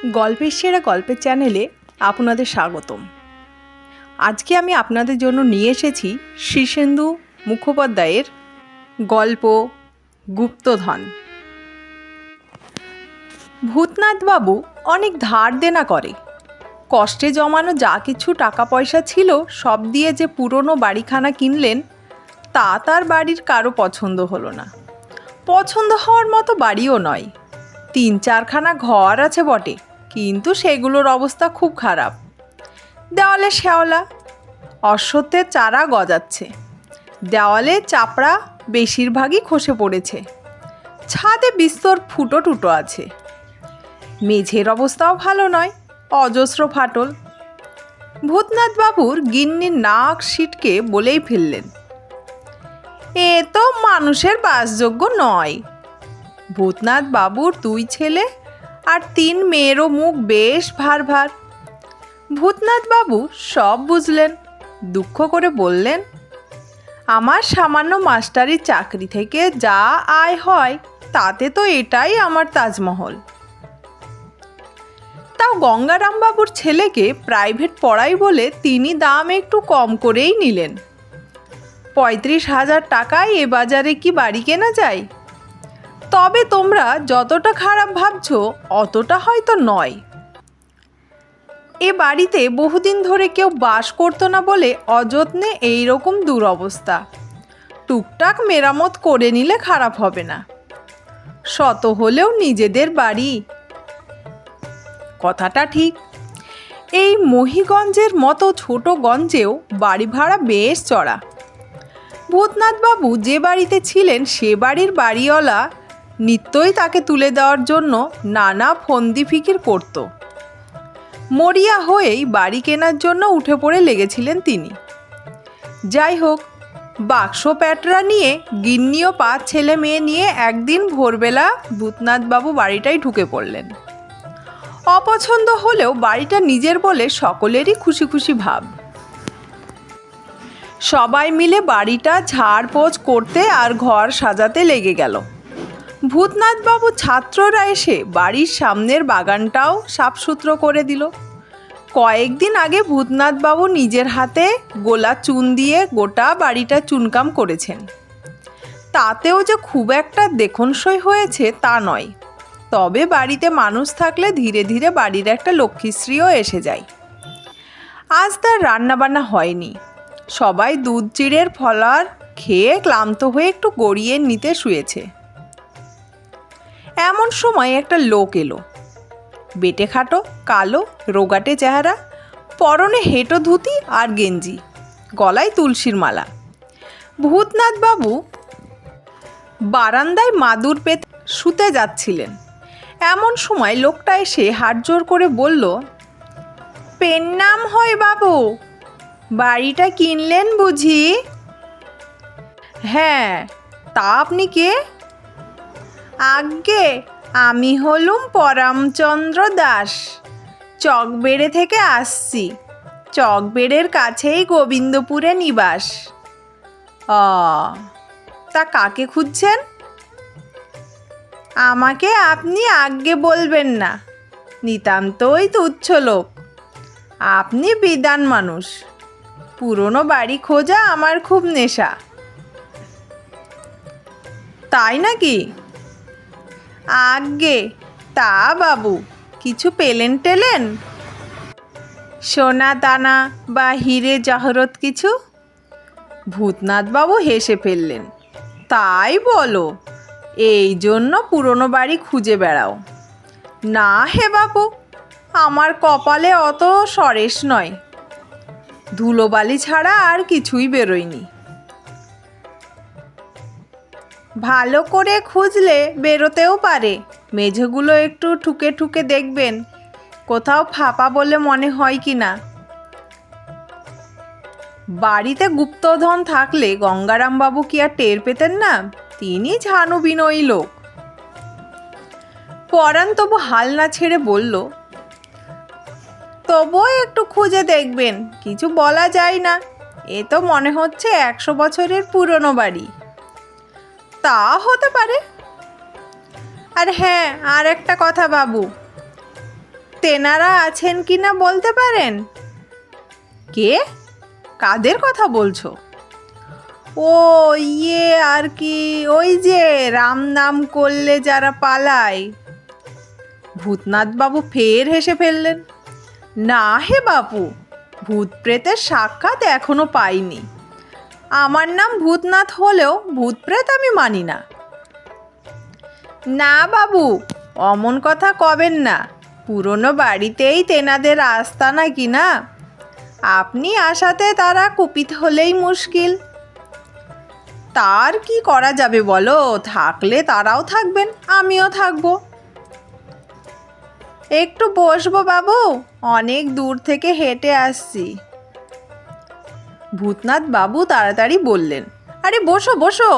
গল্পের সেরা গল্পের চ্যানেলে আপনাদের স্বাগতম। আজকে আমি আপনাদের জন্য নিয়ে এসেছি শীর্ষেন্দু মুখোপাধ্যায়ের গল্প গুপ্তধন। ভূতনাথবাবু অনেক ধার দেনা করে। কষ্টে জমানো যা কিছু টাকা পয়সা ছিল সব দিয়ে যে পুরনো বাড়িখানা কিনলেন, তা তার বাড়ির কারো পছন্দ হলো না। পছন্দ হওয়ার মতো বাড়িও নয়। ৩-৪খানা ঘর আছে বটে, কিন্তু সেগুলোর অবস্থা খুব খারাপ। দেওয়ালে শ্যাওলা, অশ্বত্থের চারা গজাচ্ছে, দেওয়ালে চাপড়া বেশিরভাগই খসে পড়েছে, ছাদে বিস্তর ফুটো টুটো আছে। মেঝের অবস্থাও ভালো নয়, অজস্র ফাটল। ভূতনাথবাবুর গিন্নির নাক সিটকে বলেই ফেললেন, এ তো মানুষের বাসযোগ্য নয়। ভূতনাথবাবুর 2 ছেলে আর 3 মেয়েরও মুখ বেশ ভার ভার। ভূতনাথবাবু সব বুঝলেন, দুঃখ করে বললেন, আমার সামান্য মাস্টারি চাকরি থেকে যা আয় হয় তাতে তো এটাই আমার তাজমহল। তাও গঙ্গারামবাবুর ছেলেকে প্রাইভেট পড়াই বলে তিনি দাম একটু কম করেই নিলেন। 35,000 টাকায় এ বাজারে কি বাড়ি কেনা যায়? তবে তোমরা যতটা খারাপ ভাবছো অতটা হয়তো নয়। এ বাড়িতে বহুদিন ধরে কেউ বাস করতো না বলে অযত্নে এই রকম দুরবস্থা। টুকটাক মেরামত করে নিলে খারাপ হবে না। শত হলেও নিজেদের বাড়ি। কথাটা ঠিক। এই মহিগঞ্জের মতো ছোট গঞ্জেও বাড়ি ভাড়া বেশ চড়া। ভূতনাথবাবু যে বাড়িতে ছিলেন সে বাড়ির বাড়িওয়ালা নিত্যই তাকে তুলে দেওয়ার জন্য নানা ফন্দি ফিকির করত। মরিয়া হয়েই বাড়ি কেনার জন্য উঠে পড়ে লেগেছিলেন তিনি। যাই হোক, বাক্স প্যাটরা নিয়ে গিন্নি ও 5 ছেলে মেয়ে নিয়ে একদিন ভোরবেলা ভূতনাথবাবু বাড়িটাই ঢুকে পড়লেন। অপছন্দ হলেও বাড়িটা নিজের বলে সকলেরই খুশি খুশি ভাব। সবাই মিলে বাড়িটা ঝাড়পোছ করতে আর ঘর সাজাতে লেগে গেল। ভূতনাথবাবু ছাত্ররা এসে বাড়ির সামনের বাগানটাও সাফসুতরো করে দিল। কয়েকদিন আগে ভূতনাথবাবু নিজের হাতে গোলা চুন দিয়ে গোটা বাড়িটা চুনকাম করেছেন। তাতেও যে খুব একটা দেখনসই হয়েছে তা নয়। তবে বাড়িতে মানুষ থাকলে ধীরে ধীরে বাড়ির একটা লক্ষ্মীশ্রীও এসে যায়। আজ তার রান্নাবান্না হয়নি। সবাই দুধ চিড়ের ফলার খেয়ে ক্লান্ত হয়ে একটু গড়িয়ে নিতে শুয়েছে। এমন সময় একটা লোক এলো। বেটে খাটো, কালো, রোগাটে চেহারা, পরনে হেঁটো ধুতি আর গেঞ্জি, গলায় তুলসীর মালা। ভূতনাথবাবু বারান্দায় মাদুর পেতে শুতে যাচ্ছিলেন। এমন সময় লোকটা এসে হাতজোড় করে বলল, পেন্নাম হয় বাবু, বাড়িটা কিনলেন বুঝি? হ্যাঁ, তা আপনি কে? আজ্ঞে, আমি হলুম পরমচন্দ্র দাস, চকবেড়ে থেকে আসছি। চকবেড়ের কাছেই গোবিন্দপুরে নিবাস। তা কাকে খুঁজছেন? আমাকে আপনি আজ্ঞে বলবেন না, নিতান্তই তুচ্ছ লোক। আপনি বিদ্বান মানুষ, পুরনো বাড়ি খোঁজা আমার খুব নেশা। তাই নাকি? আজ্ঞে, তা বাবু, কিছু পেলেন টেলেন? সোনা দানা বা হিরে জহরত কিছু? ভূতনাথবাবু হেসে ফেললেন, তাই বলো, এই জন্য পুরনো বাড়ি খুঁজে বেড়াও? না হে বাবু, আমার কপালে অত সরেস নয়। ধুলোবালি ছাড়া আর কিছুই বেরোয়নি। ভালো করে খুঁজলে বেরোতেও পারে। মেঝেগুলো একটু ঠুকে ঠুকে দেখবেন, কোথাও ফাঁপা বলে মনে হয় কি না। বাড়িতে গুপ্তধন থাকলে গঙ্গারামবাবু কি আর টের পেতেন না? তিনি ঝানু বিনয়ী লোক। পরাণ তবু হাল না ছেড়ে বলল, তবুও একটু খুঁজে দেখবেন, কিছু বলা যায় না। এ তো মনে হচ্ছে 100 বছরের পুরনো বাড়ি। তা হতে পারে। আর হ্যাঁ, আর একটা কথা বাবু, তেনারা আছেন কি না বলতে পারেন? কে? কাদের কথা বলছো? ও ইয়ে আর কি, ওই যে রাম নাম করলে যারা পালায়। ভূতনাথবাবু ফের হেসে ফেললেন। না হে বাপু, ভূত প্রেতের সাক্ষাৎ এখনো পাইনি। আমার নাম ভূতনাথ হলেও ভূত প্রেত আমি মানি না। না বাবু, অমন কথা কবেন না। পুরনো বাড়িতেই তেনাদের আস্তানা কি না, আপনি আসাতে তারা কুপিত হলেই মুশকিল। তার কি করা যাবে বলো, থাকলে তারাও থাকবেন, আমিও থাকবো। একটু বসবো বাবু, অনেক দূর থেকে হেঁটে আসছি। ভূতনাথ বাবু তাড়াতাড়ি বললেন, আরে বসো বসো,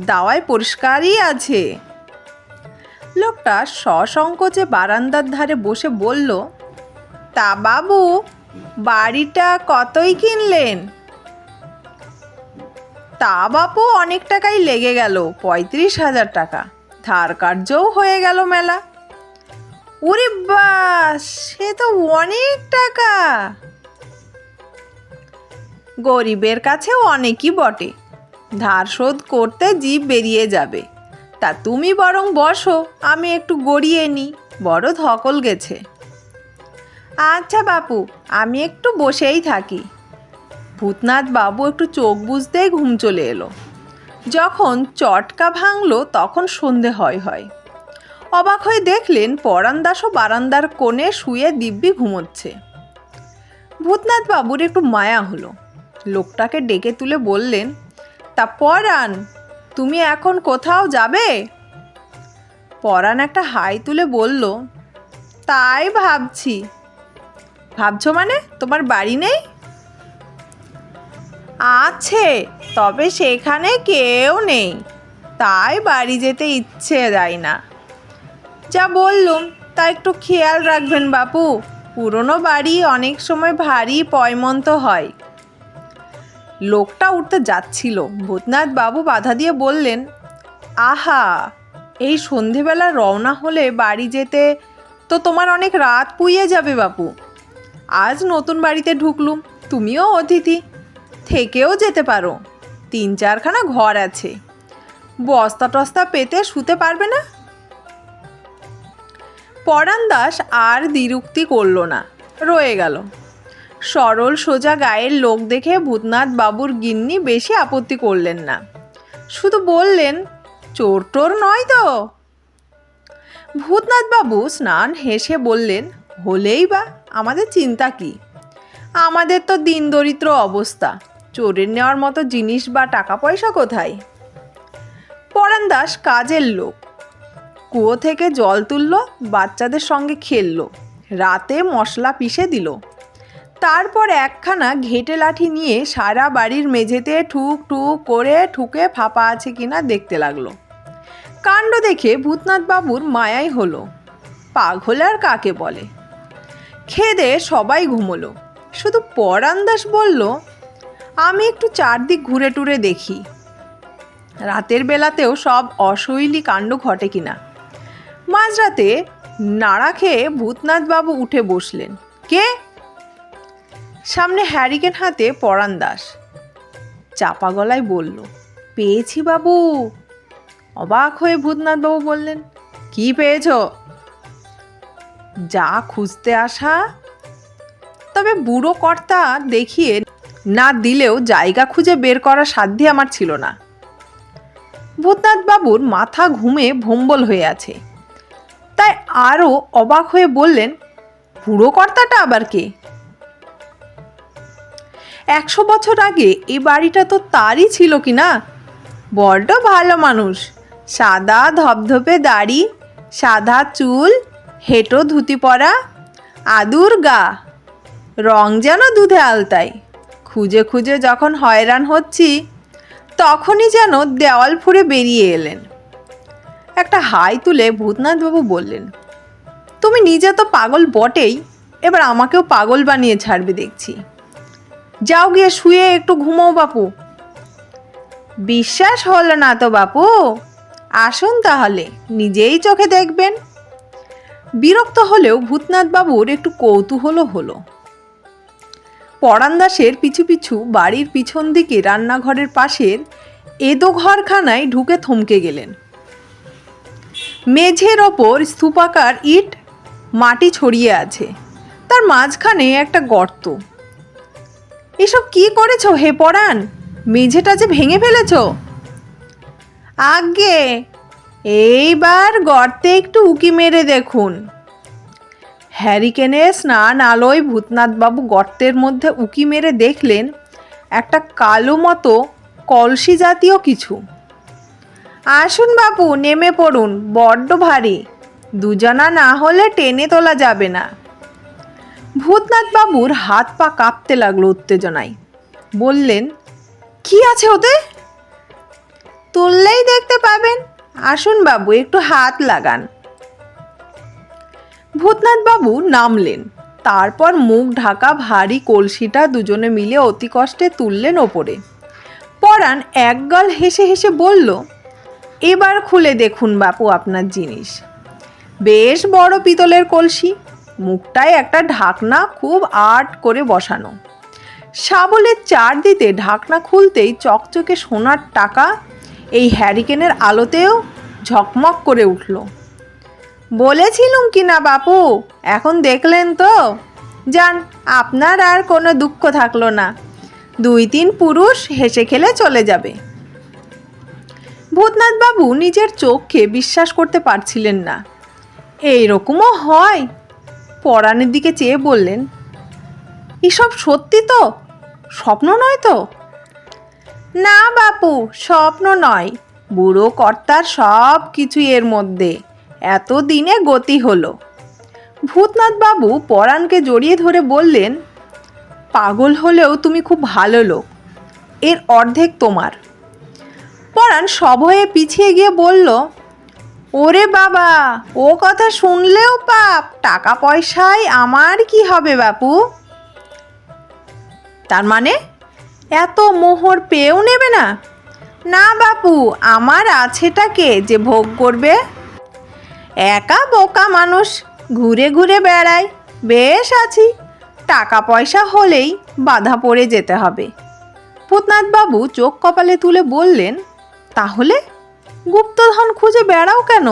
দাওয়ায় পরিষ্কারই আছে। লোকটা সসংকোচে বারান্দার ধারে বসে বলল, তা বাবু, বাড়িটা কতই কিনলেন? তা বাপু, অনেক টাকাই লেগে গেল, 35,000 টাকা। ধার কার্যও হয়ে গেল মেলা। ওরে বাস, সে তো অনেক টাকা। গরিবের কাছেও অনেকই বটে, ধার শোধ করতে জিভ বেরিয়ে যাবে। তা তুমি বরং বসো, আমি একটু গড়িয়ে নিই, বড় ধকল গেছে। আচ্ছা বাপু, আমি একটু বসেই থাকি। ভূতনাথ বাবু একটু চোখ বুজতেই ঘুম চলে এলো। যখন চটকা ভাঙলো তখন সন্ধে হয়। অবাক হয়ে দেখলেন পরাণ দাসও বারান্দার কোণে শুয়ে দিব্যি ঘুমোচ্ছে। ভূতনাথ বাবুর একটু মায়া হলো, লোকটাকে ডেকে তুলে বললেন, তা পরাণ, তুমি এখন কোথাও যাবে? পরাণ একটা হাই তুলে বলল, তাই ভাবছি। ভাবছো মানে, তোমার বাড়ি নেই? আছে, তবে সেখানে কেউ নেই, তাই বাড়ি যেতে ইচ্ছে যায় না। যা বললুম তা একটু খেয়াল রাখবেন বাপু, পুরনো বাড়ি অনেক সময় ভারী পয়মন্ত হয়। লোকটা উঠতে যাচ্ছিল, ভূতনাথ বাবু বাধা দিয়ে বললেন, আহা, এই সন্ধেবেলা রওনা হলে বাড়ি যেতে তো তোমার অনেক রাত পুইয়ে যাবে বাপু। আজ নতুন বাড়িতে ঢুকলুম, তুমিও অতিথি, থেকেও যেতে পারো। 3-4খানা ঘর আছে, বস্তা টস্তা পেতে শুতে পারবে না? পরাণ দাস আর দ্বিরুক্তি করল না, রয়ে গেল। সরল সোজা গায়ের লোক দেখে ভূতনাথ বাবুর গিন্নি বেশি আপত্তি করলেন না, শুধু বললেন, চোর টোর নয় তো? ভূতনাথ বাবু স্নান হেসে বললেন, হলেই বা, আমাদের চিন্তা কি? আমাদের তো দিন দরিদ্র অবস্থা, চোরের নেওয়ার মতো জিনিস বা টাকা পয়সা কোথায়? পরাণ দাস কাজের লোক, কুয়ো থেকে জল তুলল, বাচ্চাদের সঙ্গে খেলল, রাতে মশলা পিষে দিল, তারপর একখানা ঘেটে লাঠি নিয়ে সারা বাড়ির মেঝেতে ঠুক ঠুক করে ঠুকে ফাঁপা আছে কিনা দেখতে লাগলো। কাণ্ড দেখে ভূতনাথ বাবুর মায়াই হলো, পাগল আর কাকে বলে। খেদে সবাই ঘুমোলো, শুধু পরাণ দাস বলল, আমি একটু চারদিক ঘুরে টুরে দেখি, রাতের বেলাতেও সব অশৈলী কাণ্ড ঘটে কিনা। মাঝরাতে নাড়া খেয়ে ভূতনাথ বাবু উঠে বসলেন। কে? সামনে হ্যারিকেন হাতে পরাণ দাস চাপা গলায় বলল, পেয়েছি বাবু। অবাক হয়ে ভূতনাথ বাবু বললেন, কি পেয়েছ? যা খুঁজতে আসা, তবে বুড়ো কর্তা দেখিয়ে না দিলেও জায়গা খুঁজে বের করার সাধ্যই আমার ছিল না। ভূতনাথ বাবুর মাথা ঘুমে ভম্বল হয়ে আছে, তাই আরও অবাক হয়ে বললেন, বুড়ো কর্তাটা আবার কে? 100 বছর আগে এই বাড়িটা তো তারই ছিল কি না? বড্ড ভালো মানুষ, সাদা ধপধপে দাড়ি, সাদা চুল, হেঁটো ধুতি পরা, আদুর গা, রং যেন দুধে আলতায়। খুঁজে খুঁজে যখন হয়রান হচ্ছি তখনই যেন দেওয়াল ফুঁড়ে বেরিয়ে এলেন। একটা হাই তুলে ভূতনাথবাবু বললেন, তুমি নিজে তো পাগল বটেই, এবার আমাকেও পাগল বানিয়ে ছাড়বে দেখছি। যাও গিয়ে শুয়ে একটু ঘুমোও বাপু। বিশ্বাস হলো না তো বাপু? আসুন তাহলে, নিজেই চোখে দেখবেন। বিরক্ত হলেও ভূতনাথ বাবুর একটু কৌতূহল হলো। পরাণ দাসের পিছু পিছু বাড়ির পিছন দিকে রান্নাঘরের পাশের এদো ঘরখানায় ঢুকে থমকে গেলেন। মেঝের ওপর স্তূপাকার ইট মাটি ছড়িয়ে আছে, তার মাঝখানে একটা গর্ত। এসব কি করেছো হে পরাণ? মেঝেটা যে ভেঙে ফেলেছো। আজ্ঞে, এইবার গর্তে একটু উকি মেরে দেখুন। হ্যারিকেনের স্নান আলোয় ভূতনাথবাবু গর্তের মধ্যে উকি মেরে দেখলেন একটা কালো মতো কলসি জাতীয় কিছু। আসুন বাপু, নেমে পড়ুন, বড্ড ভারী, দুজনা না হলে টেনে তোলা যাবে না। ভূতনাথবাবুর হাত পা কাঁপতে লাগলো উত্তেজনায়। বললেন, কি আছে ওতে? তুললেই দেখতে পাবেন, আসুন বাবু, একটু হাত লাগান। ভূতনাথবাবু নামলেন, তারপর মুখ ঢাকা ভারী কলসিটা দুজনে মিলে অতি কষ্টে তুললেন ওপরে। পরাণ একগাল হেসে হেসে বলল, এবার খুলে দেখুন বাপু আপনার জিনিস। বেশ বড় পিতলের কলসি, মুখটায় একটা ঢাকনা খুব আট করে বসানো। শাবলের চার দিতে ঢাকনা খুলতেই চকচকে সোনার টাকা এই হ্যারিকেনের আলোতেও ঝকমক করে উঠল। বলেছিলুম কি না বাপু, এখন দেখলেন তো? যান, আপনার আর কোনো দুঃখ থাকলো না, 2-3 পুরুষ হেসে খেলে চলে যাবে। ভূতনাথবাবু নিজের চোখকে বিশ্বাস করতে পারছিলেন না। এইরকমও হয়? পরাণের দিকে চেয়ে বললেন, এসব সত্যি তো, স্বপ্ন নয় তো? না বাপু, স্বপ্ন নয়, বুড়ো কর্তার সব কিছু এর মধ্যে, এত দিনে গতি হলো। ভূতনাথবাবু পরাণকে জড়িয়ে ধরে বললেন, পাগল হলেও তুমি খুব ভালো লোক, এর অর্ধেক তোমার। পরাণ সভয়ে পিছিয়ে গিয়ে বলল, ওরে বাবা, ও কথা শুনলেও পাপ, টাকা পয়সায় আমার কি হবে বাপু? তার মানে এত মোহর পেয়েও নেবে না? না বাপু, আমার আছেটাকে যে ভোগ করবে? একা বোকা মানুষ, ঘুরে ঘুরে বেড়ায়, বেশ আছি, টাকা পয়সা হলেই বাধা পড়ে যেতে হবে। ভূতনাথবাবু চোখ কপালে তুলে বললেন, তাহলে গুপ্তধন খুঁজে বেড়াও কেন?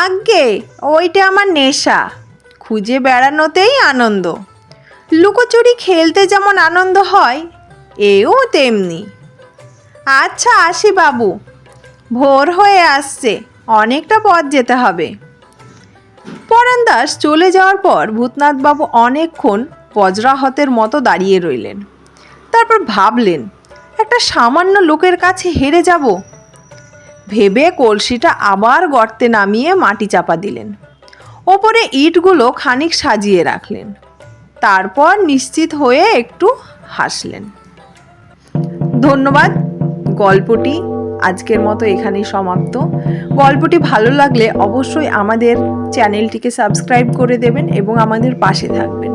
আজ্ঞে, ওইটা আমার নেশা, খুঁজে বেড়ানোতেই আনন্দ। লুকোচুরি খেলতে যেমন আনন্দ হয়, এও তেমনি। আচ্ছা, আসি বাবু, ভোর হয়ে আসছে, অনেকটা পথ যেতে হবে। পরাণ দাস চলে যাওয়ার পর ভূতনাথবাবু অনেকক্ষণ বজ্রাহতের মতো দাঁড়িয়ে রইলেন। তারপর ভাবলেন, একটা সামান্য লোকের কাছে হেরে যাব। ভেবে কলসিটা আবার গর্তে নামিয়ে মাটি চাপা দিলেন, ওপরে ইটগুলো খানিক সাজিয়ে রাখলেন। তারপর নিশ্চিত হয়ে একটু হাসলেন। ধন্যবাদ। গল্পটি আজকের মতো এখানেই সমাপ্ত। গল্পটি ভালো লাগলে অবশ্যই আমাদের চ্যানেলটিকে সাবস্ক্রাইব করে দেবেন এবং আমাদের পাশে থাকবেন।